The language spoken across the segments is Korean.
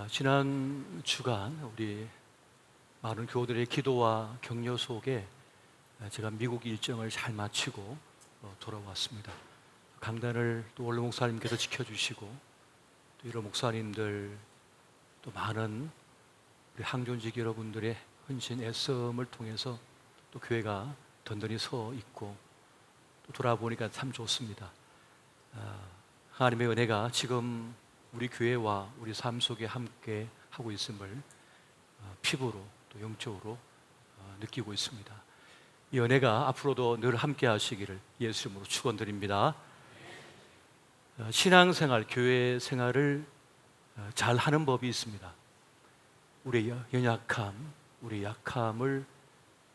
지난 주간 우리 많은 교우들의 기도와 격려 속에 제가 미국 일정을 잘 마치고 돌아왔습니다. 강단을 또 원로 목사님께서 지켜주시고 또 이런 목사님들 또 많은 우리 항존직 여러분들의 헌신 애씀을 통해서 또 교회가 든든히 서 있고 또 돌아보니까 참 좋습니다. 하나님의 은혜가 지금 우리 교회와 우리 삶 속에 함께 하고 있음을 피부로 또 영적으로 느끼고 있습니다. 이 은혜가 앞으로도 늘 함께 하시기를 예수 이름으로 축원드립니다. 신앙생활, 교회 생활을 잘 하는 법이 있습니다. 우리의 연약함, 우리의 약함을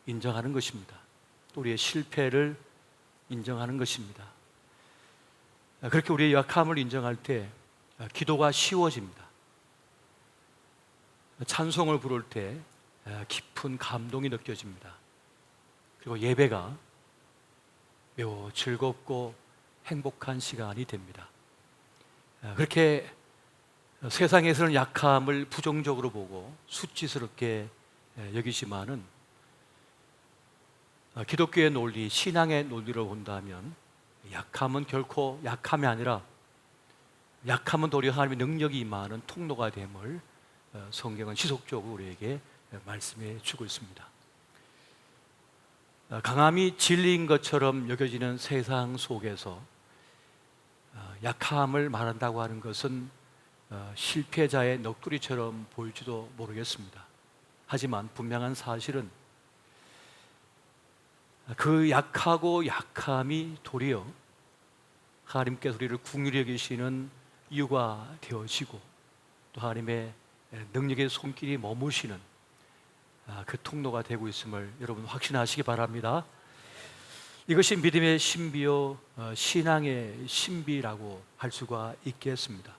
인정하는 것입니다. 또 우리의 실패를 인정하는 것입니다. 그렇게 우리의 약함을 인정할 때 기도가 쉬워집니다. 찬송을 부를 때 깊은 감동이 느껴집니다. 그리고 예배가 매우 즐겁고 행복한 시간이 됩니다. 그렇게 세상에서는 약함을 부정적으로 보고 수치스럽게 여기지만은 기독교의 논리, 신앙의 논리로 본다면 약함은 결코 약함이 아니라 약함은 도리어 하나님의 능력이 임하는 통로가 됨을 성경은 지속적으로 우리에게 말씀해 주고 있습니다. 강함이 진리인 것처럼 여겨지는 세상 속에서 약함을 말한다고 하는 것은 실패자의 넋두리처럼 보일지도 모르겠습니다. 하지만 분명한 사실은 그 약하고 약함이 도리어 하나님께서 우리를 긍휼히 여기시는 이유가 되어지고 또 하나님의 능력의 손길이 머무시는 그 통로가 되고 있음을 여러분 확신하시기 바랍니다. 이것이 믿음의 신비요 신앙의 신비라고 할 수가 있겠습니다.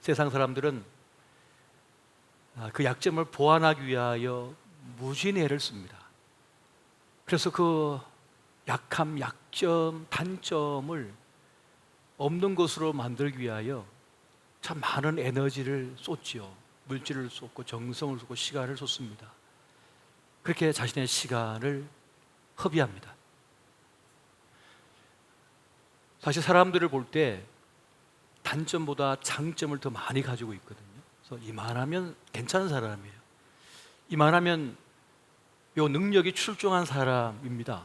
세상 사람들은 그 약점을 보완하기 위하여 무진의 애를 씁니다. 그래서 그 약함, 약점, 단점을 없는 것으로 만들기 위하여 참 많은 에너지를 쏟지요. 물질을 쏟고 정성을 쏟고 시간을 쏟습니다. 그렇게 자신의 시간을 허비합니다. 사실 사람들을 볼 때 단점보다 장점을 더 많이 가지고 있거든요. 그래서 이만하면 괜찮은 사람이에요. 이만하면 요 능력이 출중한 사람입니다.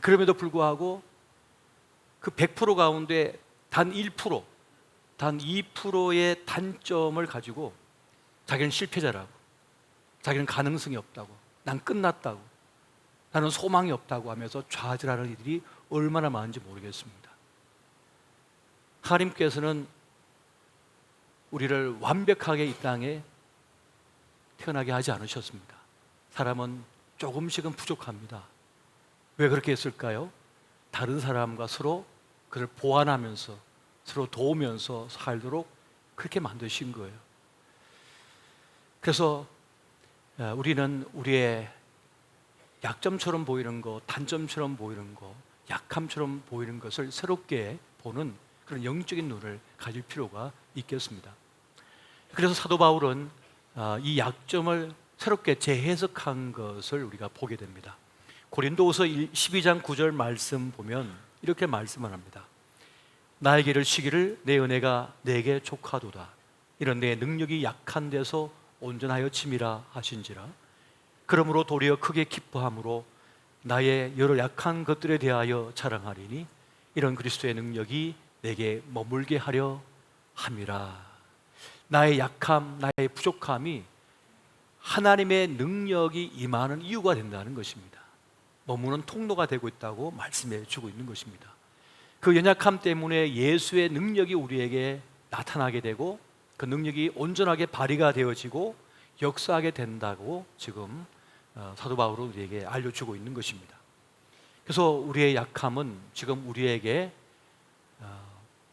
그럼에도 불구하고 그 100% 가운데 단 1%, 단 2%의 단점을 가지고 자기는 실패자라고, 자기는 가능성이 없다고, 난 끝났다고, 나는 소망이 없다고 하면서 좌절하는 이들이 얼마나 많은지 모르겠습니다. 하나님께서는 우리를 완벽하게 이 땅에 태어나게 하지 않으셨습니다. 사람은 조금씩은 부족합니다. 왜 그렇게 했을까요? 다른 사람과 서로 그를 보완하면서 서로 도우면서 살도록 그렇게 만드신 거예요. 그래서 우리는 우리의 약점처럼 보이는 것, 단점처럼 보이는 것, 약함처럼 보이는 것을 새롭게 보는 그런 영적인 눈을 가질 필요가 있겠습니다. 그래서 사도 바울은 이 약점을 새롭게 재해석한 것을 우리가 보게 됩니다. 고린도후서 12장 9절 말씀 보면 이렇게 말씀을 합니다. 나에게 이르시기를 내 은혜가 내게 족하도다. 이런 내 능력이 약한 데서 온전하여 침이라 하신지라. 그러므로 도리어 크게 기뻐함으로 나의 여러 약한 것들에 대하여 자랑하리니 이런 그리스도의 능력이 내게 머물게 하려 함이라. 나의 약함, 나의 부족함이 하나님의 능력이 임하는 이유가 된다는 것입니다. 머무는 통로가 되고 있다고 말씀해 주고 있는 것입니다. 그 연약함 때문에 예수의 능력이 우리에게 나타나게 되고 그 능력이 온전하게 발휘가 되어지고 역사하게 된다고 지금 사도 바울은 우리에게 알려주고 있는 것입니다. 그래서 우리의 약함은 지금 우리에게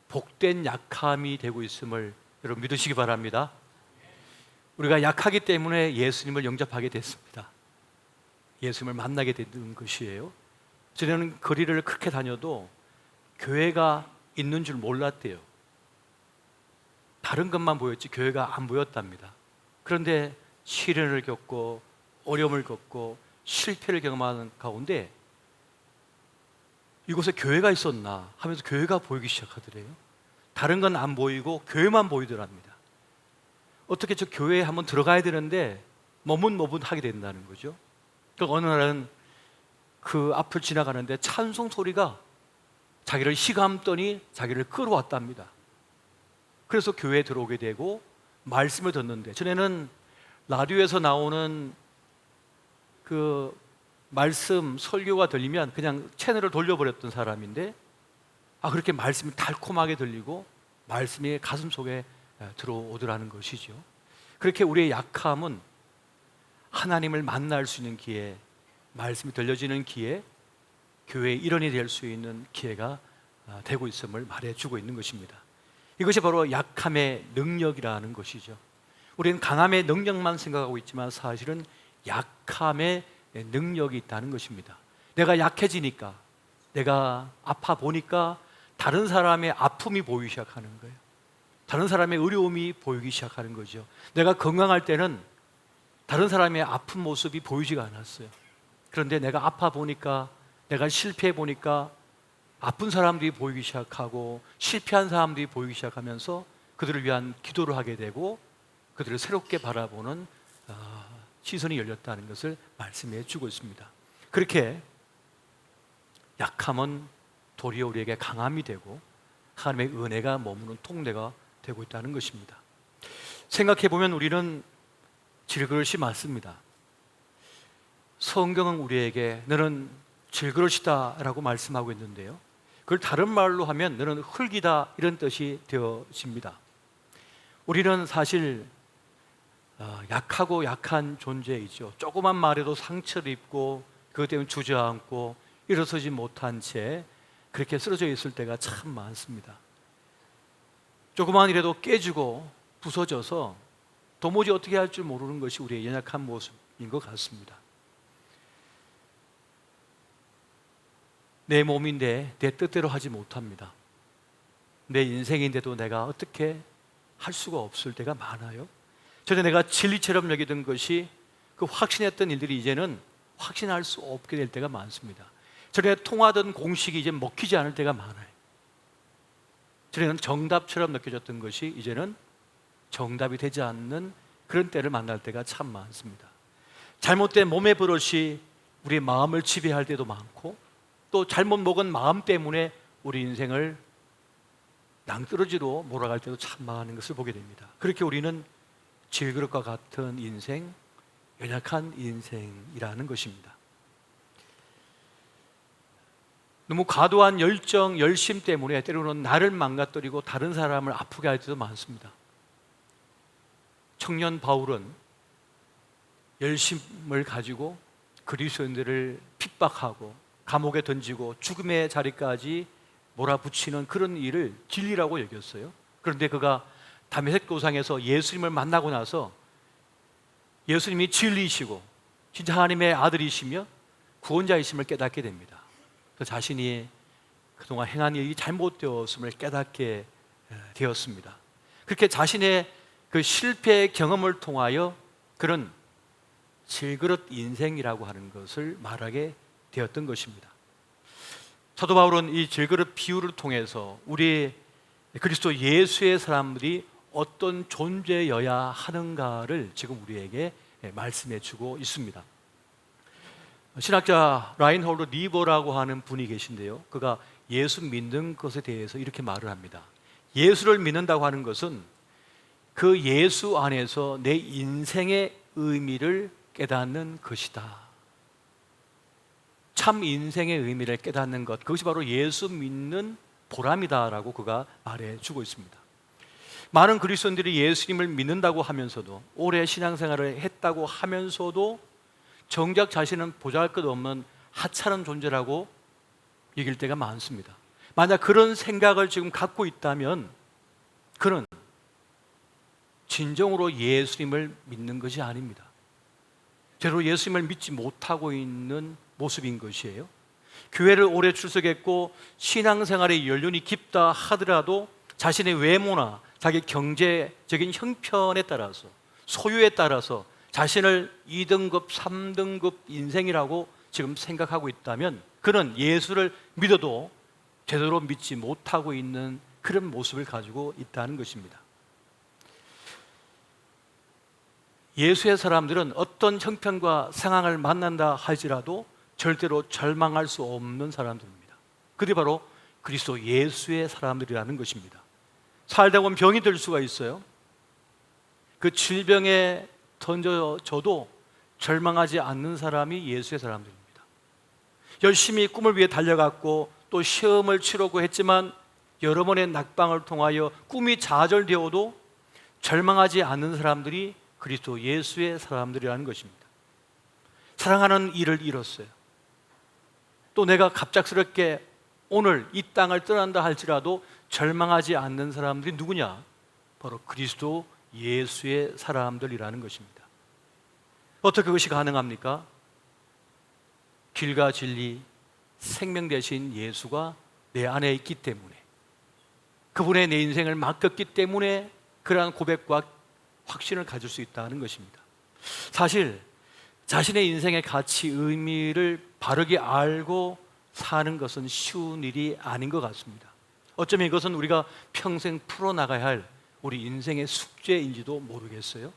복된 약함이 되고 있음을 여러분 믿으시기 바랍니다. 우리가 약하기 때문에 예수님을 영접하게 됐습니다. 예수님을 만나게 된 것이에요. 저는 거리를 그렇게 다녀도 교회가 있는 줄 몰랐대요. 다른 것만 보였지 교회가 안 보였답니다. 그런데 시련을 겪고 어려움을 겪고 실패를 경험하는 가운데 이곳에 교회가 있었나 하면서 교회가 보이기 시작하더래요. 다른 건 안 보이고 교회만 보이더랍니다. 어떻게 저 교회에 한번 들어가야 되는데 머뭇머뭇하게 된다는 거죠. 그 어느 날은 그 앞을 지나가는데 찬송 소리가 자기를 휘감더니 자기를 끌어왔답니다. 그래서 교회에 들어오게 되고 말씀을 듣는데, 전에는 라디오에서 나오는 그 말씀 설교가 들리면 그냥 채널을 돌려버렸던 사람인데, 그렇게 말씀이 달콤하게 들리고 말씀이 가슴 속에 들어오더라는 것이죠. 그렇게 우리의 약함은 하나님을 만날 수 있는 기회, 말씀이 들려지는 기회, 교회의 일원이 될 수 있는 기회가 되고 있음을 말해주고 있는 것입니다. 이것이 바로 약함의 능력이라는 것이죠. 우리는 강함의 능력만 생각하고 있지만 사실은 약함의 능력이 있다는 것입니다. 내가 약해지니까, 내가 아파 보니까 다른 사람의 아픔이 보이기 시작하는 거예요. 다른 사람의 어려움이 보이기 시작하는 거죠. 내가 건강할 때는 다른 사람의 아픈 모습이 보이지가 않았어요. 그런데 내가 아파 보니까, 내가 실패해 보니까 아픈 사람들이 보이기 시작하고 실패한 사람들이 보이기 시작하면서 그들을 위한 기도를 하게 되고 그들을 새롭게 바라보는 시선이 열렸다는 것을 말씀해 주고 있습니다. 그렇게 약함은 도리어 우리에게 강함이 되고 하나님의 은혜가 머무는 통로가 되고 있다는 것입니다. 생각해 보면 우리는 질그릇이 맞습니다. 성경은 우리에게 너는 질그릇이다 라고 말씀하고 있는데요, 그걸 다른 말로 하면 너는 흙이다 이런 뜻이 되어집니다. 우리는 사실 약하고 약한 존재이죠. 조그만 말에도 상처를 입고 그것 때문에 주저앉고 일어서지 못한 채 그렇게 쓰러져 있을 때가 참 많습니다. 조그만 일에도 깨지고 부서져서 도무지 어떻게 할 줄 모르는 것이 우리의 연약한 모습인 것 같습니다. 내 몸인데 내 뜻대로 하지 못합니다. 내 인생인데도 내가 어떻게 할 수가 없을 때가 많아요. 전에 내가 진리처럼 여기던 것이, 그 확신했던 일들이 이제는 확신할 수 없게 될 때가 많습니다. 전에 통하던 공식이 이제 먹히지 않을 때가 많아요. 전에는 정답처럼 느껴졌던 것이 이제는 정답이 되지 않는 그런 때를 만날 때가 참 많습니다. 잘못된 몸의 버릇이 우리의 마음을 지배할 때도 많고, 또 잘못 먹은 마음 때문에 우리 인생을 낭떠러지로 몰아갈 때도 참 많은 것을 보게 됩니다. 그렇게 우리는 질그릇과 같은 인생, 연약한 인생이라는 것입니다. 너무 과도한 열정, 열심 때문에 때로는 나를 망가뜨리고 다른 사람을 아프게 할 때도 많습니다. 청년 바울은 열심을 가지고 그리스도인들을 핍박하고 감옥에 던지고 죽음의 자리까지 몰아붙이는 그런 일을 진리라고 여겼어요. 그런데 그가 다메섹 도상에서 예수님을 만나고 나서 예수님이 진리이시고 진짜 하나님의 아들이시며 구원자이심을 깨닫게 됩니다. 그 자신이 그동안 행한 일이 잘못되었음을 깨닫게 되었습니다. 그렇게 자신의 그 실패의 경험을 통하여 그런 질그릇 인생이라고 하는 것을 말하게 되었던 것입니다. 사도 바울은 이 질그릇 비유를 통해서 우리 그리스도 예수의 사람들이 어떤 존재여야 하는가를 지금 우리에게 말씀해 주고 있습니다. 신학자 라인홀드 리버라고 하는 분이 계신데요, 그가 예수 믿는 것에 대해서 이렇게 말을 합니다. 예수를 믿는다고 하는 것은 그 예수 안에서 내 인생의 의미를 깨닫는 것이다. 참 인생의 의미를 깨닫는 것, 그것이 바로 예수 믿는 보람이다라고 그가 말해주고 있습니다. 많은 그리스도인들이 예수님을 믿는다고 하면서도, 오래 신앙생활을 했다고 하면서도 정작 자신은 보잘것없는 하찮은 존재라고 여길 때가 많습니다. 만약 그런 생각을 지금 갖고 있다면 그는 진정으로 예수님을 믿는 것이 아닙니다. 제대로 예수님을 믿지 못하고 있는 모습인 것이에요. 교회를 오래 출석했고 신앙생활의 연륜이 깊다 하더라도 자신의 외모나 자기 경제적인 형편에 따라서, 소유에 따라서 자신을 2등급, 3등급 인생이라고 지금 생각하고 있다면 그는 예수를 믿어도 제대로 믿지 못하고 있는 그런 모습을 가지고 있다는 것입니다. 예수의 사람들은 어떤 형편과 상황을 만난다 할지라도 절대로 절망할 수 없는 사람들입니다. 그들이 바로 그리스도 예수의 사람들이라는 것입니다. 살다 보면 병이 들 수가 있어요. 그 질병에 던져져도 절망하지 않는 사람이 예수의 사람들입니다. 열심히 꿈을 위해 달려갔고 또 시험을 치르고 했지만 여러 번의 낙방을 통하여 꿈이 좌절되어도 절망하지 않는 사람들이 그리스도 예수의 사람들이라는 것입니다. 사랑하는 이를 잃었어요. 또 내가 갑작스럽게 오늘 이 땅을 떠난다 할지라도 절망하지 않는 사람들이 누구냐? 바로 그리스도 예수의 사람들이라는 것입니다. 어떻게 그것이 가능합니까? 길과 진리, 생명 되신 예수가 내 안에 있기 때문에, 그분의 내 인생을 맡겼기 때문에 그러한 고백과 확신을 가질 수 있다는 것입니다. 사실 자신의 인생의 가치, 의미를 바르게 알고 사는 것은 쉬운 일이 아닌 것 같습니다. 어쩌면 이것은 우리가 평생 풀어나가야 할 우리 인생의 숙제인지도 모르겠어요.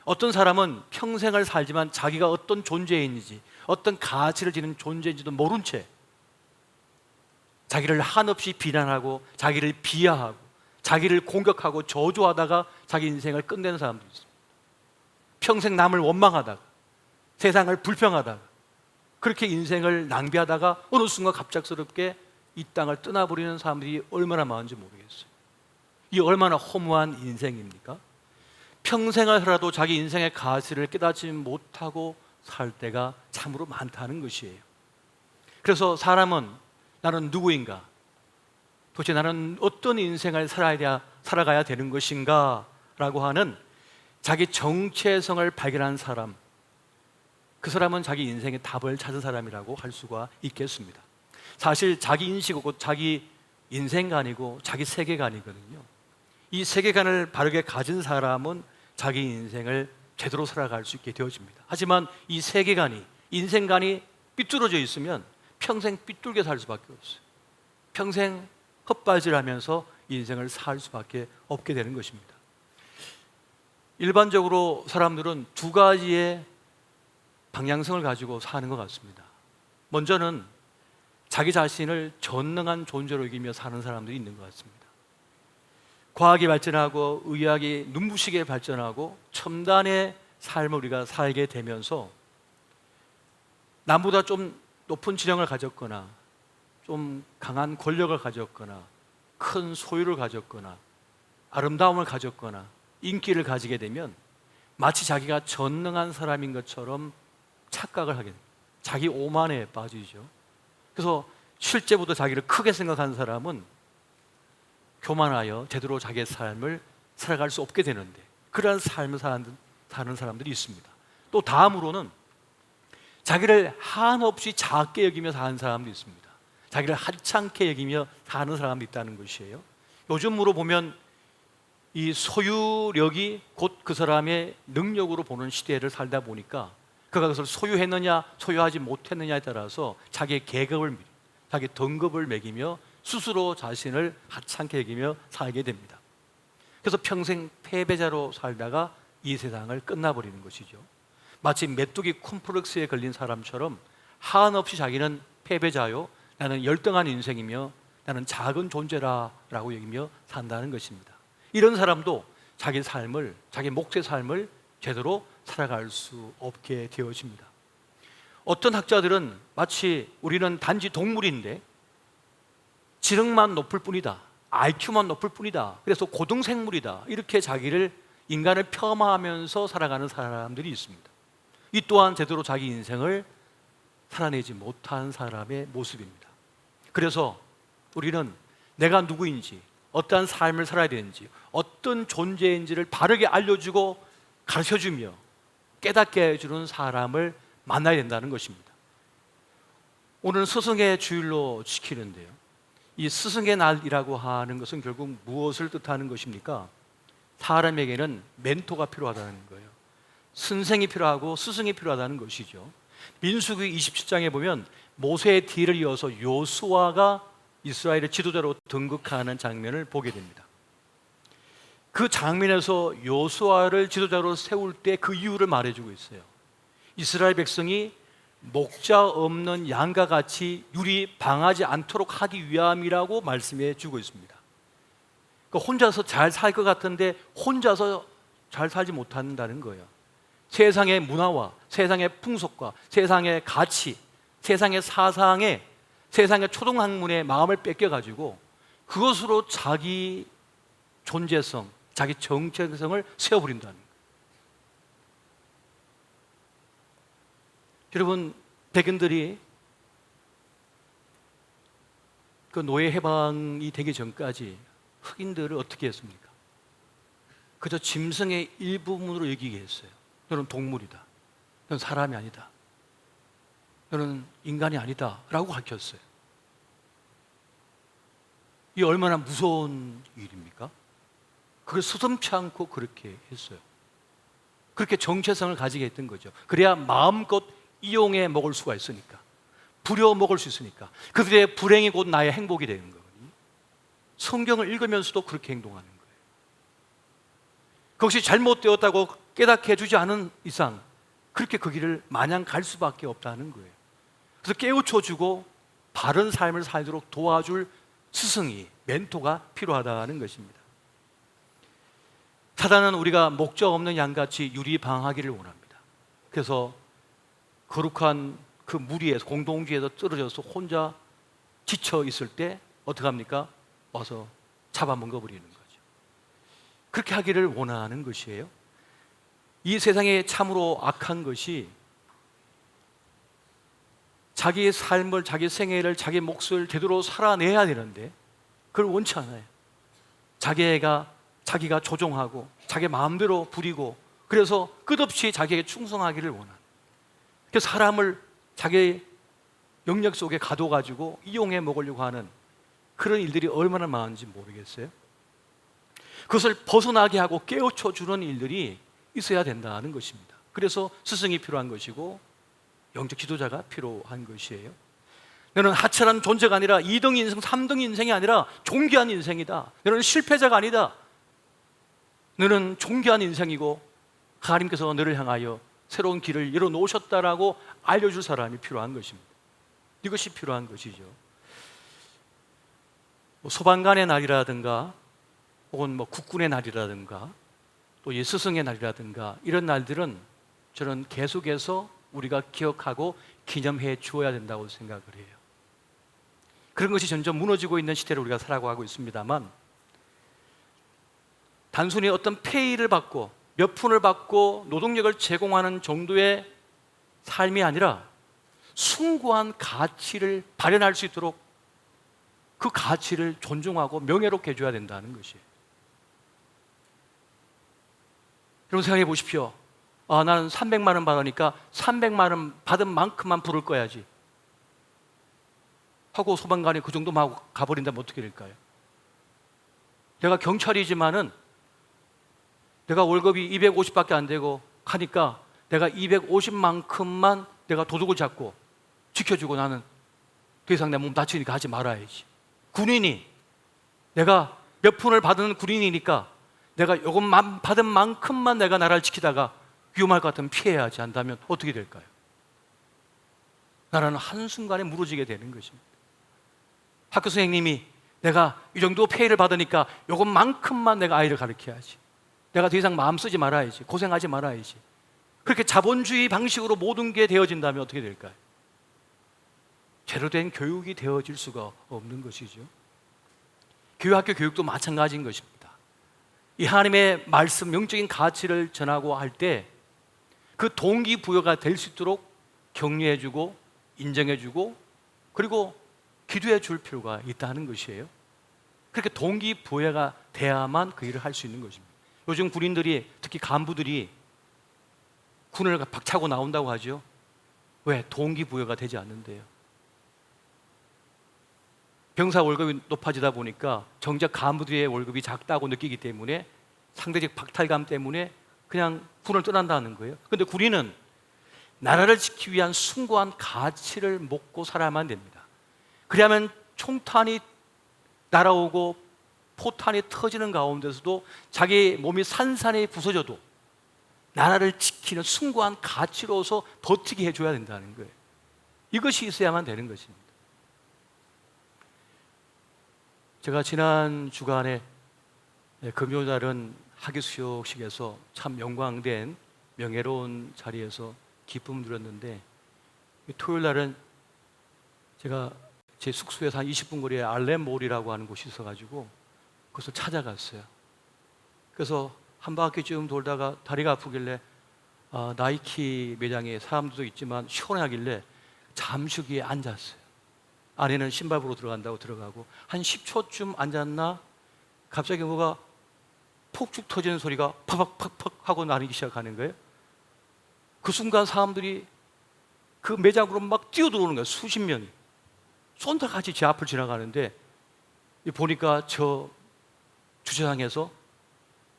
어떤 사람은 평생을 살지만 자기가 어떤 존재인지, 어떤 가치를 지닌 존재인지도 모른 채 자기를 한없이 비난하고 자기를 비하하고 자기를 공격하고 저주하다가 자기 인생을 끝내는 사람도 있습니다. 평생 남을 원망하다가 세상을 불평하다가 그렇게 인생을 낭비하다가 어느 순간 갑작스럽게 이 땅을 떠나버리는 사람들이 얼마나 많은지 모르겠어요. 이 얼마나 허무한 인생입니까? 평생을 살아도 자기 인생의 가치를 깨닫지 못하고 살 때가 참으로 많다는 것이에요. 그래서 사람은 나는 누구인가? 도대체 나는 어떤 인생을 살아가야 되는 것인가? 라고 하는 자기 정체성을 발견한 사람, 그 사람은 자기 인생의 답을 찾은 사람이라고 할 수가 있겠습니다. 사실 자기 인식이고 자기 인생관이고 자기 세계관이거든요. 이 세계관을 바르게 가진 사람은 자기 인생을 제대로 살아갈 수 있게 되어집니다. 하지만 이 세계관이, 인생관이 삐뚤어져 있으면 평생 삐뚤게 살 수밖에 없어요. 평생 헛발질하면서 인생을 살 수밖에 없게 되는 것입니다. 일반적으로 사람들은 두 가지의 방향성을 가지고 사는 것 같습니다. 먼저는 자기 자신을 전능한 존재로 여기며 사는 사람들이 있는 것 같습니다. 과학이 발전하고 의학이 눈부시게 발전하고 첨단의 삶을 우리가 살게 되면서 남보다 좀 높은 지령을 가졌거나 좀 강한 권력을 가졌거나 큰 소유를 가졌거나 아름다움을 가졌거나 인기를 가지게 되면 마치 자기가 전능한 사람인 것처럼 착각을 하게 됩니다. 자기 오만에 빠지죠. 그래서 실제보다 자기를 크게 생각하는 사람은 교만하여 제대로 자기의 삶을 살아갈 수 없게 되는데, 그러한 삶을 사는 사람들이 있습니다. 또 다음으로는 자기를 한없이 작게 여기며 사는 사람도 있습니다. 자기를 하찮게 여기며 사는 사람도 있다는 것이에요. 요즘으로 보면 이 소유력이 곧 그 사람의 능력으로 보는 시대를 살다 보니까 그가 그것을 소유했느냐 소유하지 못했느냐에 따라서 자기의 계급을, 자기 등급을 매기며 스스로 자신을 하찮게 여기며 살게 됩니다. 그래서 평생 패배자로 살다가 이 세상을 끝나버리는 것이죠. 마치 메뚜기 콤플렉스에 걸린 사람처럼 한없이 자기는 패배자요, 나는 열등한 인생이며 나는 작은 존재라라고 여기며 산다는 것입니다. 이런 사람도 자기 삶을, 자기 몫의 삶을 제대로 살아갈 수 없게 되어집니다. 어떤 학자들은 마치 우리는 단지 동물인데 지능만 높을 뿐이다, IQ만 높을 뿐이다, 그래서 고등생물이다, 이렇게 자기를, 인간을 폄하하면서 살아가는 사람들이 있습니다. 이 또한 제대로 자기 인생을 살아내지 못한 사람의 모습입니다. 그래서 우리는 내가 누구인지, 어떠한 삶을 살아야 되는지, 어떤 존재인지를 바르게 알려주고 가르쳐주며 깨닫게 해주는 사람을 만나야 된다는 것입니다. 오늘 스승의 주일로 지키는데요, 이 스승의 날이라고 하는 것은 결국 무엇을 뜻하는 것입니까? 사람에게는 멘토가 필요하다는 거예요. 선생이 필요하고 스승이 필요하다는 것이죠. 민수기 27장에 보면 모세의 뒤를 이어서 요수아가 이스라엘의 지도자로 등극하는 장면을 보게 됩니다. 그 장면에서 요수아를 지도자로 세울 때 그 이유를 말해주고 있어요. 이스라엘 백성이 목자 없는 양과 같이 유리방하지 않도록 하기 위함이라고 말씀해 주고 있습니다. 그러니까 혼자서 잘 살 것 같은데 혼자서 잘 살지 못한다는 거예요. 세상의 문화와 세상의 풍속과 세상의 가치, 세상의 사상에, 세상의 초등학문의 마음을 뺏겨가지고 그것으로 자기 존재성, 자기 정체성을 세워버린다는 거예요. 여러분, 백인들이 그 노예 해방이 되기 전까지 흑인들을 어떻게 했습니까? 그저 짐승의 일부분으로 여기게 했어요. 너는 동물이다. 너는 사람이 아니다. 너는 인간이 아니다. 라고 가르쳤어요. 이게 얼마나 무서운 일입니까? 그걸 서슴지 않고 그렇게 했어요. 그렇게 정체성을 가지게 했던 거죠. 그래야 마음껏 이용해 먹을 수가 있으니까, 부려 먹을 수 있으니까. 그들의 불행이 곧 나의 행복이 되는 거거든요. 성경을 읽으면서도 그렇게 행동하는 거예요. 그것이 잘못되었다고 깨닫게 해주지 않은 이상 그렇게 그 길을 마냥 갈 수밖에 없다는 거예요. 그래서 깨우쳐주고 바른 삶을 살도록 도와줄 스승이, 멘토가 필요하다는 것입니다. 사단은 우리가 목적 없는 양같이 유리방하기를 원합니다. 그래서 거룩한 그 무리에서, 공동체에서 떨어져서 혼자 지쳐 있을 때 어떻게 합니까? 와서 잡아먹어 버리는 거죠. 그렇게 하기를 원하는 것이에요. 이 세상에 참으로 악한 것이 자기의 삶을, 자기 생애를, 자기 몫을 제대로 살아내야 되는데 그걸 원치 않아요. 자기가 조종하고 자기 마음대로 부리고, 그래서 끝없이 자기에게 충성하기를 원하는, 그래서 사람을 자기 영역 속에 가둬가지고 이용해 먹으려고 하는 그런 일들이 얼마나 많은지 모르겠어요. 그것을 벗어나게 하고 깨우쳐 주는 일들이 있어야 된다는 것입니다. 그래서 스승이 필요한 것이고 영적 지도자가 필요한 것이에요. 너는 하찮은 존재가 아니라 2등 인생, 3등 인생이 아니라 존귀한 인생이다. 너는 실패자가 아니다. 너는 존귀한 인생이고 하나님께서 너를 향하여 새로운 길을 열어놓으셨다라고 알려줄 사람이 필요한 것입니다. 이것이 필요한 것이죠. 소방관의 날이라든가 혹은 국군의 날이라든가 또 스승의 날이라든가 이런 날들은 저는 계속해서 우리가 기억하고 기념해 주어야 된다고 생각을 해요. 그런 것이 점점 무너지고 있는 시대를 우리가 살아가고 있습니다만, 단순히 어떤 페이를 받고 몇 푼을 받고 노동력을 제공하는 정도의 삶이 아니라 숭고한 가치를 발현할 수 있도록 그 가치를 존중하고 명예롭게 해줘야 된다는 것이에요. 여러분 생각해 보십시오. 나는 300만 원 받으니까 300만 원 받은 만큼만 부를 거야지 하고 소방관이 그 정도만 하고 가버린다면 어떻게 될까요? 내가 경찰이지만은 내가 월급이 250밖에 안 되고 하니까 내가 250만큼만 내가 도둑을 잡고 지켜주고 나는 더 이상 내 몸 다치니까 하지 말아야지. 군인이 내가 몇 푼을 받은 군인이니까 내가 요것만 받은 만큼만 내가 나라를 지키다가 위험할 것 같으면 피해야지 한다면 어떻게 될까요? 나라는 한순간에 무너지게 되는 것입니다. 학교 선생님이 내가 이 정도 페이를 받으니까 요것만큼만 내가 아이를 가르쳐야지, 내가 더 이상 마음 쓰지 말아야지, 고생하지 말아야지, 그렇게 자본주의 방식으로 모든 게 되어진다면 어떻게 될까요? 제대로 된 교육이 되어질 수가 없는 것이죠. 교회학교 교육도 마찬가지인 것입니다. 이 하나님의 말씀, 영적인 가치를 전하고 할 때 그 동기부여가 될 수 있도록 격려해주고 인정해주고 그리고 기도해 줄 필요가 있다는 것이에요. 그렇게 동기부여가 돼야만 그 일을 할 수 있는 것입니다. 요즘 군인들이, 특히 간부들이 군을 박차고 나온다고 하죠. 왜? 동기부여가 되지 않는데요. 병사 월급이 높아지다 보니까 정작 간부들의 월급이 작다고 느끼기 때문에 상대적 박탈감 때문에 그냥 군을 떠난다는 거예요. 그런데 군인은 나라를 지키기 위한 숭고한 가치를 먹고 살아야만 됩니다. 그래야만 총탄이 날아오고 포탄이 터지는 가운데서도 자기 몸이 산산이 부서져도 나라를 지키는 숭고한 가치로서 버티게 해줘야 된다는 거예요. 이것이 있어야만 되는 것입니다. 제가 지난 주간에 금요일날은 학예수욕식에서 참 영광된 명예로운 자리에서 기쁨을 누렸는데, 토요일날은 제가 제 숙소에서 한 20분 거리에 알렘몰이라고 하는 곳이 있어가지고 그것을 찾아갔어요. 그래서 한 바퀴 좀 돌다가 다리가 아프길래 나이키 매장에 사람들도 있지만 시원하길래 잠시 뒤에 앉았어요. 안에는 신발 보러 들어간다고 들어가고 한 10초쯤 앉았나 갑자기 뭐가 폭죽 터지는 소리가 팍팍팍팍 하고 나기 시작하는 거예요. 그 순간 사람들이 그 매장으로 막 뛰어들어오는 거예요. 수십 명이 쏜다같이 제 앞을 지나가는데, 보니까 저 주차장에서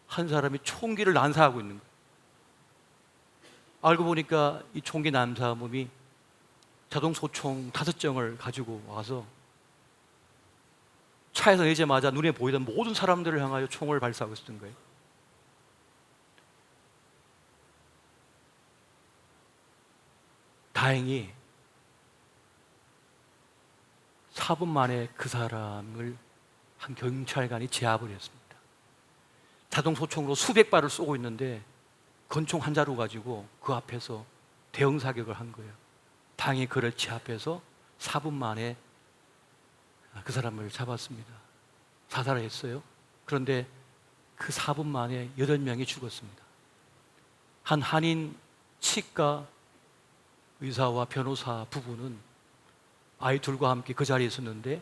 한 사람이 총기를 난사하고 있는 거예요. 알고 보니까 이 총기 난사범이 자동 소총 5정을 가지고 와서 차에서 내자마자 눈에 보이던 모든 사람들을 향하여 총을 발사하고 있었던 거예요. 다행히 4분 만에 그 사람을 한 경찰관이 제압을 했습니다. 자동 소총으로 수백 발을 쏘고 있는데 권총 한 자루 가지고 그 앞에서 대응 사격을 한 거예요. 다행히 그를 제압해서 4분 만에 그 사람을 잡았습니다. 사살을 했어요. 그런데 그 4분 만에 8명이 죽었습니다. 한 한인 치과 의사와 변호사 부부는 아이 둘과 함께 그 자리에 있었는데,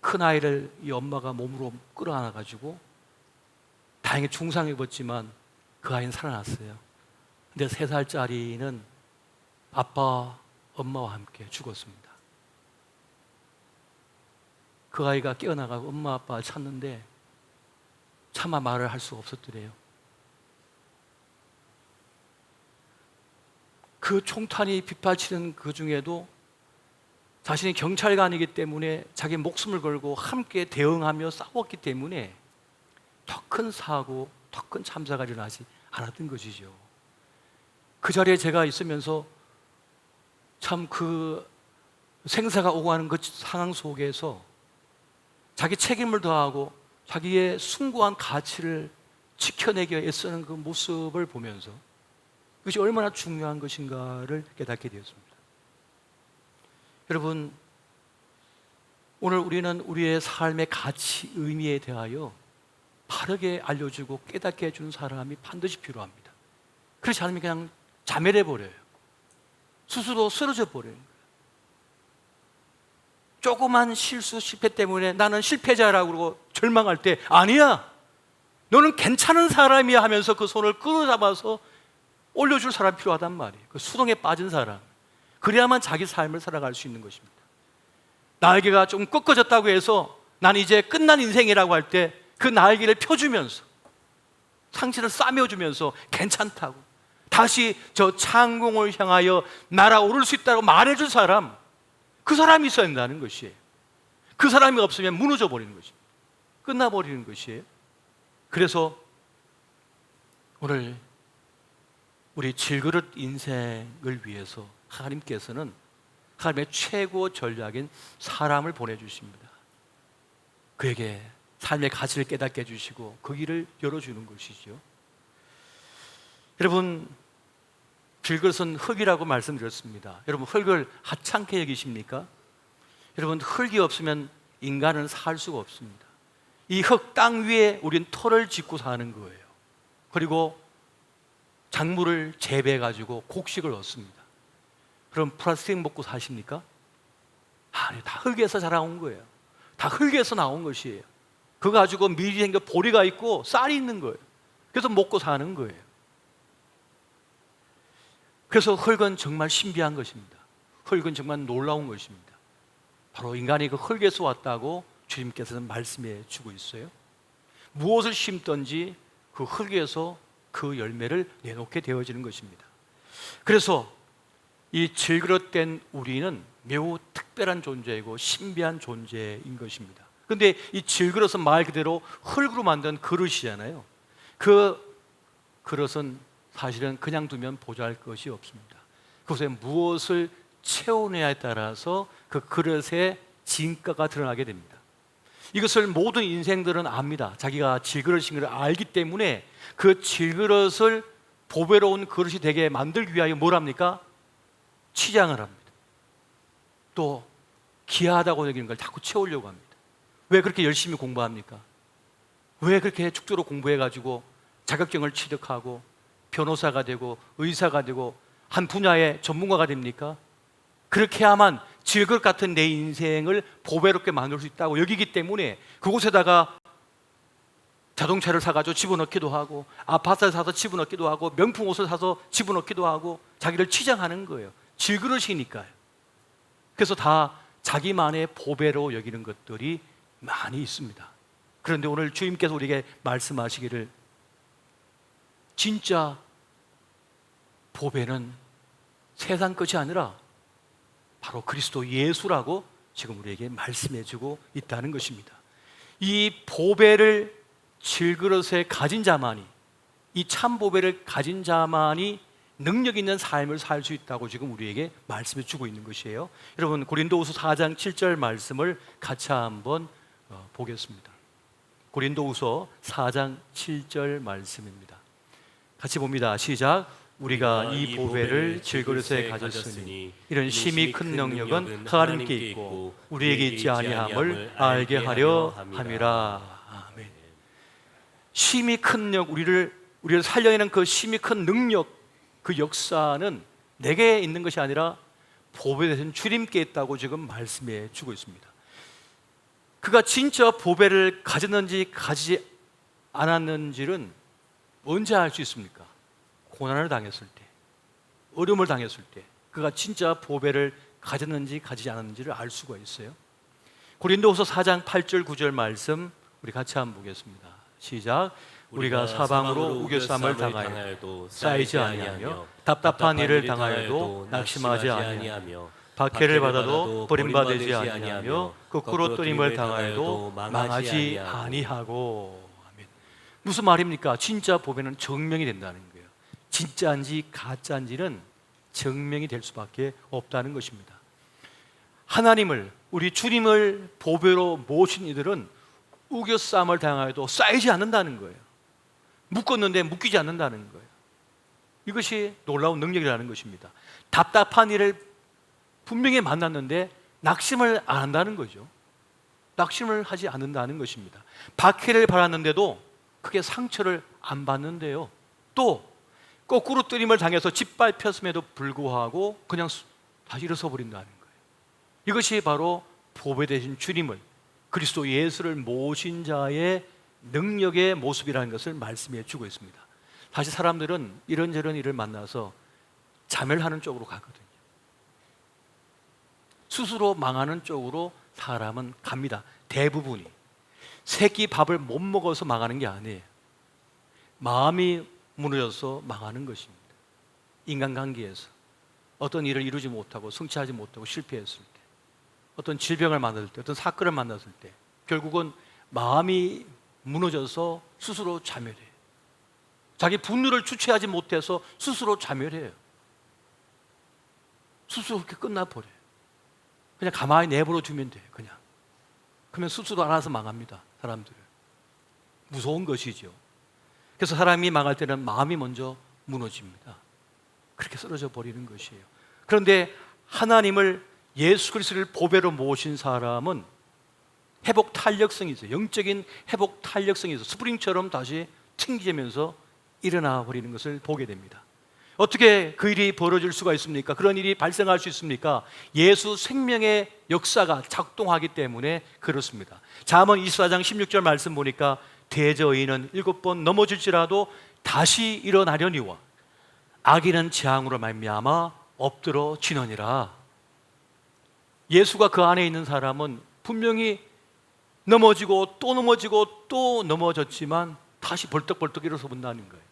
큰 아이를 이 엄마가 몸으로 끌어안아가지고 다행히 중상을 입었지만 그 아이는 살아났어요. 근데 3살짜리는 아빠, 엄마와 함께 죽었습니다. 그 아이가 깨어나가고 엄마, 아빠 찾는데 차마 말을 할 수가 없었더래요. 그 총탄이 빗발치는 그 중에도 자신이 경찰관이기 때문에 자기 목숨을 걸고 함께 대응하며 싸웠기 때문에 더 큰 사고, 더 큰 참사가 일어나지 않았던 것이죠. 그 자리에 제가 있으면서 참 그 생사가 오고 가는 그 상황 속에서 자기 책임을 다하고 자기의 숭고한 가치를 지켜내기 위해 애쓰는 그 모습을 보면서 그것이 얼마나 중요한 것인가를 깨닫게 되었습니다. 여러분, 오늘 우리는 우리의 삶의 가치, 의미에 대하여 바르게 알려주고 깨닫게 해주는 사람이 반드시 필요합니다. 그렇지 않으면 그냥 자멸해 버려요. 스스로 쓰러져 버려요. 조그만 실수, 실패 때문에 나는 실패자라고 그러고 절망할 때, 아니야, 너는 괜찮은 사람이야 하면서 그 손을 끌어잡아서 올려줄 사람이 필요하단 말이에요. 그 수동에 빠진 사람, 그래야만 자기 삶을 살아갈 수 있는 것입니다. 날개가 좀 꺾어졌다고 해서 난 이제 끝난 인생이라고 할 때 그 날개를 펴주면서 상체를 싸매주면서 괜찮다고 다시 저 창공을 향하여 날아오를 수 있다고 말해줄 사람, 그 사람이 있어야 된다는 것이에요. 그 사람이 없으면 무너져 버리는 것입니다. 끝나버리는 것이에요. 그래서 오늘 우리 질그릇 인생을 위해서 하나님께서는 하나님의 최고 전략인 사람을 보내주십니다. 그에게 삶의 가치를 깨닫게 해주시고 그 길을 열어주는 것이죠. 여러분, 질그릇은 흙이라고 말씀드렸습니다. 여러분, 흙을 하찮게 여기십니까? 여러분, 흙이 없으면 인간은 살 수가 없습니다. 이 흙 땅 위에 우리는 터를 짓고 사는 거예요. 그리고 작물을 재배해가지고 곡식을 얻습니다. 그럼 플라스틱 먹고 사십니까? 아니, 다 흙에서 자라온 거예요. 다 흙에서 나온 것이에요. 그거 가지고 밀이 생겨 보리가 있고 쌀이 있는 거예요. 그래서 먹고 사는 거예요. 그래서 흙은 정말 신비한 것입니다. 흙은 정말 놀라운 것입니다. 바로 인간이 그 흙에서 왔다고 주님께서는 말씀해 주고 있어요. 무엇을 심든지 그 흙에서 그 열매를 내놓게 되어지는 것입니다. 그래서 이 질그릇된 우리는 매우 특별한 존재이고 신비한 존재인 것입니다. 그런데 이 질그릇은 말 그대로 흙으로 만든 그릇이잖아요. 그 그릇은 사실은 그냥 두면 보잘 것이 없습니다. 그것에 무엇을 채우느냐에 따라서 그 그릇의 진가가 드러나게 됩니다. 이것을 모든 인생들은 압니다. 자기가 질그릇인 것을 알기 때문에 그 질그릇을 보배로운 그릇이 되게 만들기 위하여 뭘 합니까? 치장을 합니다. 또 귀하다고 여기는 걸 자꾸 채우려고 합니다. 왜 그렇게 열심히 공부합니까? 왜 그렇게 죽도록 공부해가지고 자격증을 취득하고 변호사가 되고 의사가 되고 한 분야의 전문가가 됩니까? 그렇게 해야만 질것 같은 내 인생을 보배롭게 만들 수 있다고 여기기 때문에 그곳에다가 자동차를 사가지고 집어넣기도 하고 아파트를 사서 집어넣기도 하고 명품 옷을 사서 집어넣기도 하고 자기를 치장하는 거예요. 질그릇이니까요. 그래서 다 자기만의 보배로 여기는 것들이 많이 있습니다. 그런데 오늘 주님께서 우리에게 말씀하시기를 진짜 보배는 세상 것이 아니라 바로 그리스도 예수라고 지금 우리에게 말씀해주고 있다는 것입니다. 이 보배를 질그릇에 가진 자만이, 이 참 보배를 가진 자만이 능력 있는 삶을 살 수 있다고 지금 우리에게 말씀해주고 있는 것이에요. 여러분 고린도후서 4장 7절 말씀을 같이 한번 보겠습니다. 고린도후서 4장 7절 말씀입니다. 같이 봅니다. 시작. 우리가 이 보배를 질그릇에 가졌으니 이런 심히 큰 능력은 하나님께 있고 우리에게 있지 아니함을 알게 하려 함이라. 아멘. 심히 큰 능력, 우리를 살려내는 그 심히 큰 능력, 그 역사는 내게 있는 것이 아니라 보배 대신 주님께 있다고 지금 말씀해 주고 있습니다. 그가 진짜 보배를 가졌는지 가지지 않았는지는 언제 알 수 있습니까? 고난을 당했을 때, 어려움을 당했을 때 그가 진짜 보배를 가졌는지 가지지 않았는지를 알 수가 있어요. 고린도후서 4장 8절 9절 말씀 우리 같이 한번 보겠습니다. 시작. 우리가 사방으로 우겨쌈을 당하여도 쌓이지 아니하며 답답한 일을 당하여도 낙심하지 아니하며 박해를 받아도 버림받지 아니하며 거꾸로 뜨림을 당하여도 망하지 아니하고. 아멘. 무슨 말입니까? 진짜 보배는 증명이 된다는 거예요. 진짜인지 가짜인지는 증명이 될 수밖에 없다는 것입니다. 하나님을, 우리 주님을 보배로 모신 이들은 우겨쌈을 당하여도 쌓이지 않는다는 거예요. 묶었는데 묶이지 않는다는 거예요. 이것이 놀라운 능력이라는 것입니다. 답답한 일을 분명히 만났는데 낙심을 안 한다는 거죠. 낙심을 하지 않는다는 것입니다. 박해를 받았는데도 크게 상처를 안 받는데요. 또 거꾸로 뜨림을 당해서 짓밟혔음에도 불구하고 그냥 다시 일어서 버린다는 거예요. 이것이 바로 보배 되신 주님을, 그리스도 예수를 모신 자의 능력의 모습이라는 것을 말씀해 주고 있습니다. 다시 사람들은 이런저런 일을 만나서 자멸하는 쪽으로 가거든요. 스스로 망하는 쪽으로 사람은 갑니다. 대부분이 새끼 밥을 못 먹어서 망하는 게 아니에요. 마음이 무너져서 망하는 것입니다. 인간관계에서 어떤 일을 이루지 못하고 성취하지 못하고 실패했을 때, 어떤 질병을 만났을 때, 어떤 사건을 만났을 때 결국은 마음이 무너져서 스스로 자멸해요. 자기 분노를 주체하지 못해서 스스로 자멸해요. 스스로 그렇게 끝나버려요. 그냥 가만히 내버려 두면 돼요. 그냥. 그러면 스스로 알아서 망합니다. 사람들은. 무서운 것이죠. 그래서 사람이 망할 때는 마음이 먼저 무너집니다. 그렇게 쓰러져 버리는 것이에요. 그런데 하나님을, 예수 그리스도를 보배로 모신 사람은 회복 탄력성이 있어요. 영적인 회복 탄력성이 있어요. 스프링처럼 다시 튕기면서 일어나 버리는 것을 보게 됩니다. 어떻게 그 일이 벌어질 수가 있습니까? 그런 일이 발생할 수 있습니까? 예수 생명의 역사가 작동하기 때문에 그렇습니다. 잠언 24장 16절 말씀 보니까 대저인은 7번 넘어질지라도 다시 일어나려니와 악인은 재앙으로 말미암아 엎드러 지느니라. 예수가 그 안에 있는 사람은 분명히 넘어지고 또 넘어졌지만 다시 벌떡벌떡 일어서 본다는 거예요.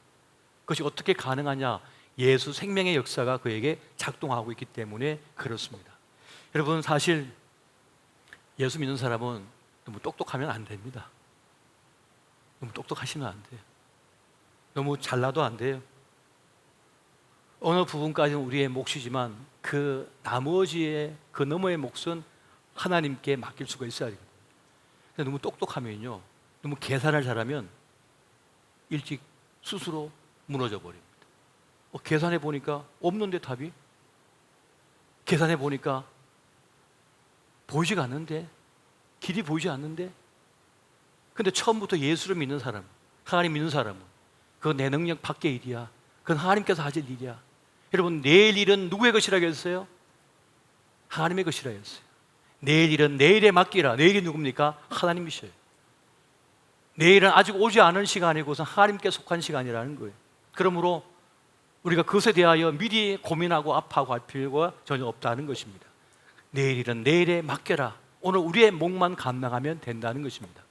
그것이 어떻게 가능하냐? 예수 생명의 역사가 그에게 작동하고 있기 때문에 그렇습니다. 여러분, 사실 예수 믿는 사람은 너무 똑똑하면 안 됩니다. 너무 똑똑하시면 안 돼요. 너무 잘나도 안 돼요. 어느 부분까지는 우리의 몫이지만 그 나머지의 그 너머의 몫은 하나님께 맡길 수가 있어야 되거든요. 너무 똑똑하면요, 너무 계산을 잘하면 일찍 스스로 무너져 버립니다. 계산해 보니까 없는데 답이? 계산해 보니까 보이지가 않는데, 길이 보이지 않는데. 근데 처음부터 예수를 믿는 사람, 하나님 믿는 사람은 그건 내 능력 밖의 일이야. 그건 하나님께서 하실 일이야. 여러분, 내일 일은 누구의 것이라고 했어요? 하나님의 것이라고 했어요. 내일 일은 내일에 맡기라. 내일이 누굽니까? 하나님이셔요. 내일은 아직 오지 않은 시간이고서 하나님께 속한 시간이라는 거예요. 그러므로 우리가 그것에 대하여 미리 고민하고 아파하고 할 필요가 전혀 없다는 것입니다. 내일 일은 내일에 맡겨라. 오늘 우리의 몫만 감당하면 된다는 것입니다.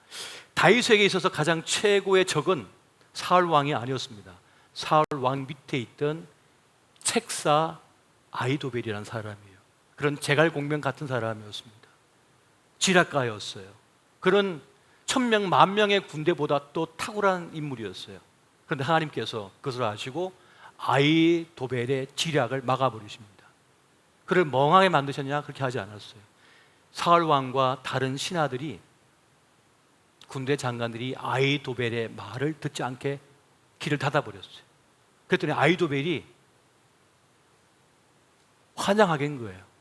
다윗에게 있어서 가장 최고의 적은 사울 왕이 아니었습니다. 사울 왕 밑에 있던 책사 아히도벨이라는 사람이에요. 그런 제갈공명 같은 사람이었습니다. 지략가였어요. 그런 1000명, 10,000명의 군대보다 또 탁월한 인물이었어요. 그런데 하나님께서 그것을 아시고 아히도벨의 지략을 막아버리십니다. 그를 멍하게 만드셨냐? 그렇게 하지 않았어요. 사울 왕과 다른 신하들이, 군대 장관들이 아히도벨의 말을 듣지 않게 길을 닫아버렸어요. 그랬더니 아히도벨이 환장하게 한 거예요.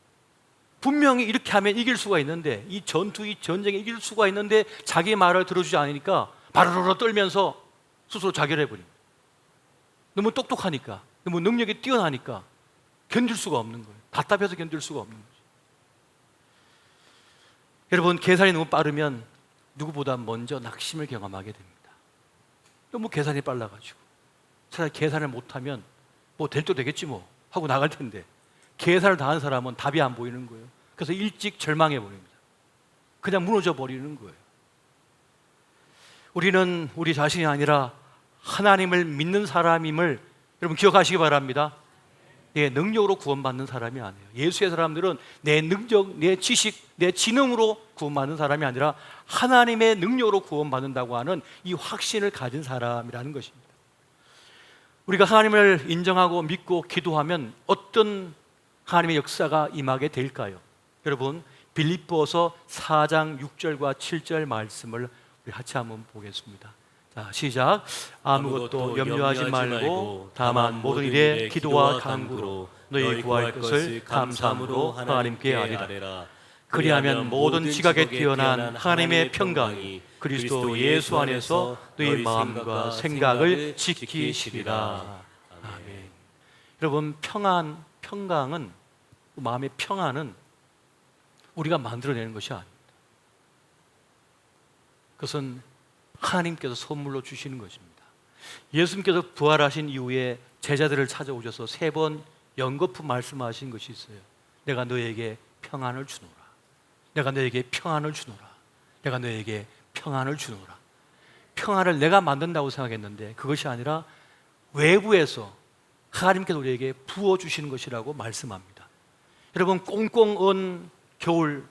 분명히 이렇게 하면 이길 수가 있는데, 이 전투, 이 전쟁에 이길 수가 있는데 자기 말을 들어주지 않으니까 바르르 떨면서 스스로 자결해버립니다. 너무 똑똑하니까, 너무 능력이 뛰어나니까 견딜 수가 없는 거예요. 답답해서 견딜 수가 없는 거죠. 여러분, 계산이 너무 빠르면 누구보다 먼저 낙심을 경험하게 됩니다. 너무 계산이 빨라가지고 차라리 계산을 못하면 뭐 될 또 되겠지 뭐 하고 나갈 텐데, 계산을 다 한 사람은 답이 안 보이는 거예요. 그래서 일찍 절망해 버립니다. 그냥 무너져 버리는 거예요. 우리는 우리 자신이 아니라 하나님을 믿는 사람임을 여러분 기억하시기 바랍니다. 내 능력으로 구원받는 사람이 아니에요. 예수의 사람들은 내 능력, 내 지식, 내 지능으로 구원받는 사람이 아니라 하나님의 능력으로 구원받는다고 하는 이 확신을 가진 사람이라는 것입니다. 우리가 하나님을 인정하고 믿고 기도하면 어떤 하나님의 역사가 임하게 될까요? 여러분, 빌립보서 4장 6절과 7절 말씀을 우리 같이 한번 보겠습니다. 자, 시작. 아무것도 염려하지 말고 다만 모든 일에 기도와 간구로 너희 구할 것을 감사함으로 하나님께 아뢰라. 그리하면 모든 지각에 뛰어난 하나님의 평강이 그리스도 예수 안에서 너희 마음과 생각을 지키시리라. 아멘. 여러분, 평강은, 마음의 평안은 우리가 만들어내는 것이 아닙니다. 그것은 하나님께서 선물로 주시는 것입니다. 예수님께서 부활하신 이후에 제자들을 찾아오셔서 3번 연거푸 말씀하신 것이 있어요. 내가 너에게 평안을 주노라. 내가 너에게 평안을 주노라. 내가 너에게 평안을 주노라. 평안을 내가 만든다고 생각했는데 그것이 아니라 외부에서 하나님께서 우리에게 부어주시는 것이라고 말씀합니다. 여러분, 꽁꽁 언 겨울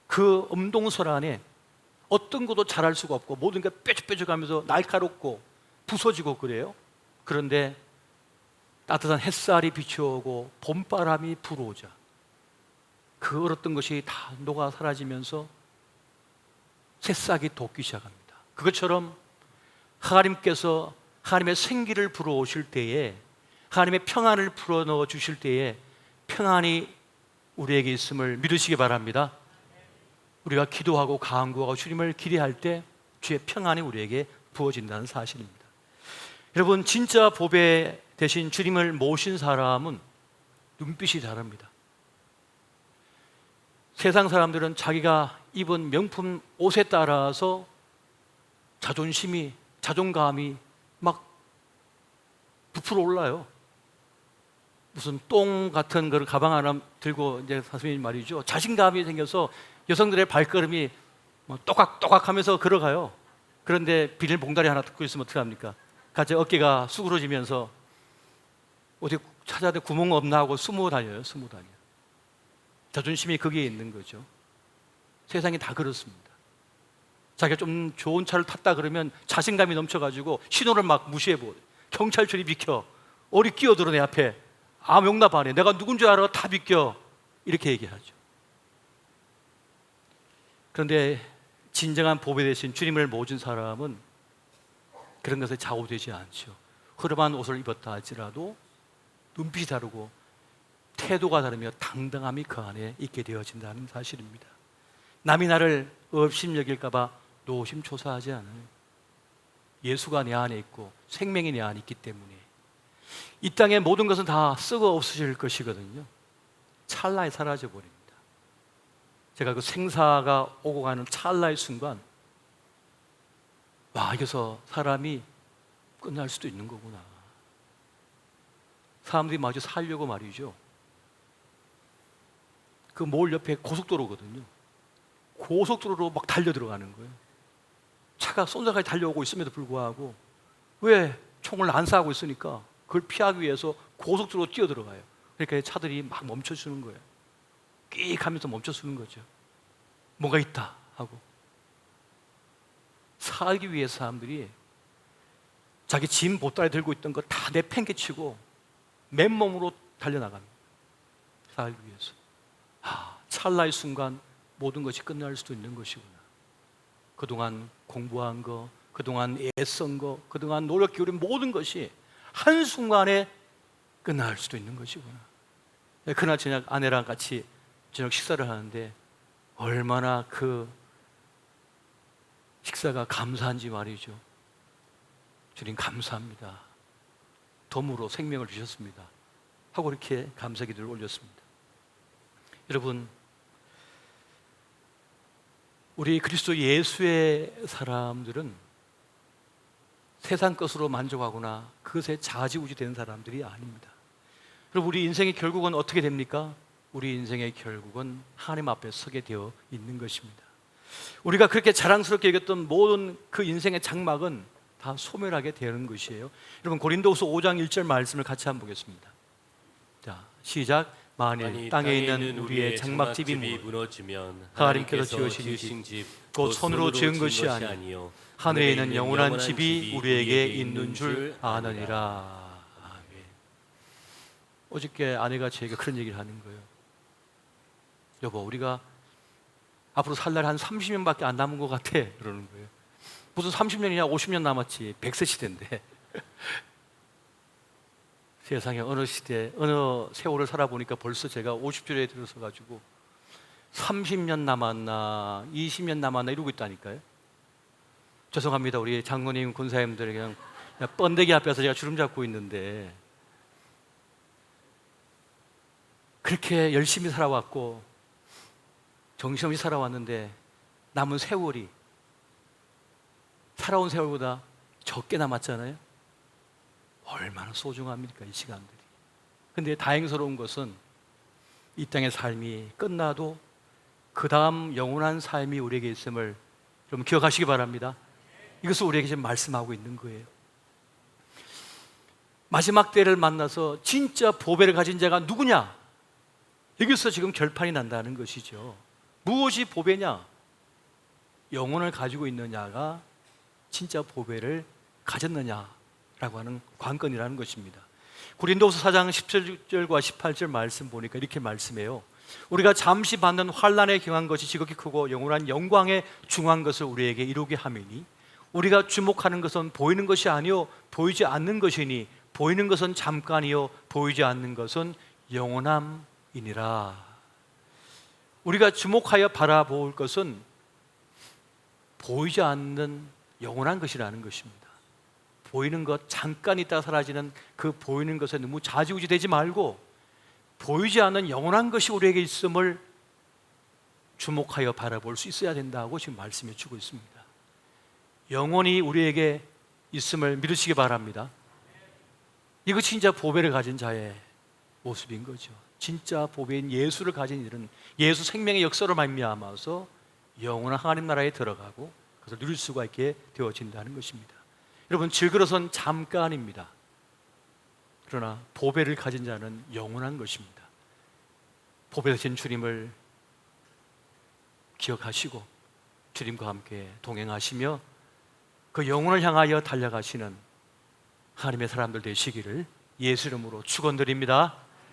그 엄동설 안에 어떤 것도 잘할 수가 없고 모든 게 뾰족뾰족하면서 날카롭고 부서지고 그래요. 그런데 따뜻한 햇살이 비춰오고 봄바람이 불어오자 그 얼었던 것이 다 녹아 사라지면서 새싹이 돋기 시작합니다. 그것처럼 하나님께서 하나님의 생기를 불어오실 때에, 하나님의 평안을 불어넣어 주실 때에 평안이 우리에게 있음을 믿으시기 바랍니다. 우리가 기도하고 간구하고 주님을 기대할 때 주의 평안이 우리에게 부어진다는 사실입니다. 여러분, 진짜 보배 대신 주님을 모신 사람은 눈빛이 다릅니다. 세상 사람들은 자기가 입은 명품 옷에 따라서 자존심이, 자존감이 막 부풀어 올라요. 무슨 똥 같은 걸 가방 하나 들고 이제 선생님 말이죠, 자신감이 생겨서 여성들의 발걸음이 또각또각 하면서 걸어가요. 그런데 비닐봉다리 하나 듣고 있으면 어떻게 합니까? 같이 어깨가 수그러지면서 어디 찾아야 돼 구멍 없나 하고 숨어 다녀요. 자존심이 거기에 있는 거죠. 세상이 다 그렇습니다. 자기가 좀 좋은 차를 탔다 그러면 자신감이 넘쳐가지고 신호를 막 무시해보고, 경찰들이 비켜, 어리 끼어들어 내 앞에, 아무 용납 안 해, 내가 누군 줄 알아, 다 비켜, 이렇게 얘기하죠. 그런데 진정한 보배 대신 주님을 모진 사람은 그런 것에 좌우되지 않죠. 흐름한 옷을 입었다 할지라도 눈빛이 다르고 태도가 다르며 당당함이 그 안에 있게 되어진다는 사실입니다. 남이 나를 업심여길까 봐 노심초사하지 않아요. 예수가 내 안에 있고 생명이 내 안에 있기 때문에 이 땅의 모든 것은 다 썩어 없어질 것이거든요. 찰나에 사라져 버립니다. 제가 그 생사가 오고 가는 찰나의 순간, 와, 여기서 사람이 끝날 수도 있는 거구나. 사람들이 마주 살려고 말이죠. 그 몰 옆에 고속도로거든요. 고속도로로 막 달려 들어가는 거예요. 차가 쏜살까지 달려오고 있음에도 불구하고 왜 총을 안 쏴고 있으니까 그걸 피하기 위해서 고속도로로 뛰어들어가요. 그러니까 차들이 막 멈춰주는 거예요. 끼익 하면서 멈춰주는 거죠. 뭐가 있다 하고. 살기 위해 사람들이 자기 짐 보따리 들고 있던 거 다 내팽개치고 맨몸으로 달려나갑니다. 살기 위해서. 찰나의 순간 모든 것이 끝날 수도 있는 것이구나. 그동안 공부한 거, 그동안 애쓴 거, 그동안 노력 기울인 모든 것이 한순간에 끝날 수도 있는 것이구나. 그날 저녁 아내랑 같이 저녁 식사를 하는데 얼마나 그 식사가 감사한지 말이죠. 주님 감사합니다. 덤으로 생명을 주셨습니다. 하고 이렇게 감사 기도를 올렸습니다. 여러분, 우리 그리스도 예수의 사람들은 세상 것으로 만족하거나 그것에 좌지우지 되는 사람들이 아닙니다. 그럼 우리 인생의 결국은 어떻게 됩니까? 우리 인생의 결국은 하나님 앞에 서게 되어 있는 것입니다. 우리가 그렇게 자랑스럽게 여겼던 모든 그 인생의 장막은 다 소멸하게 되는 것이에요. 여러분, 고린도후서 5장 1절 말씀을 같이 한번 보겠습니다. 자, 시작. 만일 땅에 있는 우리의 장막집이 무너지면 하나님께서 지으신 집 곧 손으로 지은 것이 아니요 하늘에 있는 영원한 집이 우리에게 있는 줄 아느니라. 아멘. 어저께 아내가 저에게 그런 얘기를 하는 거예요. 여보, 우리가 앞으로 살 날 한 30년밖에 안 남은 것 같아, 그러는 거예요. 무슨 30년이냐, 50년 남았지, 100세 시대인데. 세상에 어느 시대, 어느 세월을 살아보니까 벌써 제가 50줄에 들어서가지고 30년 남았나 20년 남았나 이러고 있다니까요. 죄송합니다. 우리 장로님, 군사님들 그냥 번데기 앞에서 제가 주름 잡고 있는데, 그렇게 열심히 살아왔고 정신없이 살아왔는데 남은 세월이 살아온 세월보다 적게 남았잖아요. 얼마나 소중합니까, 이 시간들이. 근데 다행스러운 것은 이 땅의 삶이 끝나도 그 다음 영원한 삶이 우리에게 있음을 좀 기억하시기 바랍니다. 이것을 우리에게 지금 말씀하고 있는 거예요. 마지막 때를 만나서 진짜 보배를 가진 자가 누구냐? 여기서 지금 결판이 난다는 것이죠. 무엇이 보배냐? 영혼을 가지고 있느냐가 진짜 보배를 가졌느냐라고 하는 관건이라는 것입니다. 고린도후서 4장 17절과 18절 말씀 보니까 이렇게 말씀해요. 우리가 잠시 받는 환난에 경한 것이 지극히 크고 영원한 영광에 중한 것을 우리에게 이루게 하매니 우리가 주목하는 것은 보이는 것이 아니요 보이지 않는 것이니 보이는 것은 잠깐이요 보이지 않는 것은 영원함이니라. 우리가 주목하여 바라볼 것은 보이지 않는 영원한 것이라는 것입니다. 보이는 것, 잠깐 있다가 사라지는 그 보이는 것에 너무 좌지우지 되지 말고 보이지 않는 영원한 것이 우리에게 있음을 주목하여 바라볼 수 있어야 된다고 지금 말씀해 주고 있습니다. 영원히 우리에게 있음을 믿으시기 바랍니다. 이거 진짜 보배를 가진 자의 모습인 거죠. 진짜 보배인 예수를 가진 일은 예수 생명의 역사로 말미암아서 영원한 하나님 나라에 들어가고 그것을 누릴 수가 있게 되어진다는 것입니다. 여러분, 질그릇은 잠깐입니다. 그러나 보배를 가진 자는 영원한 것입니다. 보배 되신 주님을 기억하시고 주님과 함께 동행하시며 그 영혼을 향하여 달려가시는 하나님의 사람들 되시기를 예수 이름으로 축원드립니다.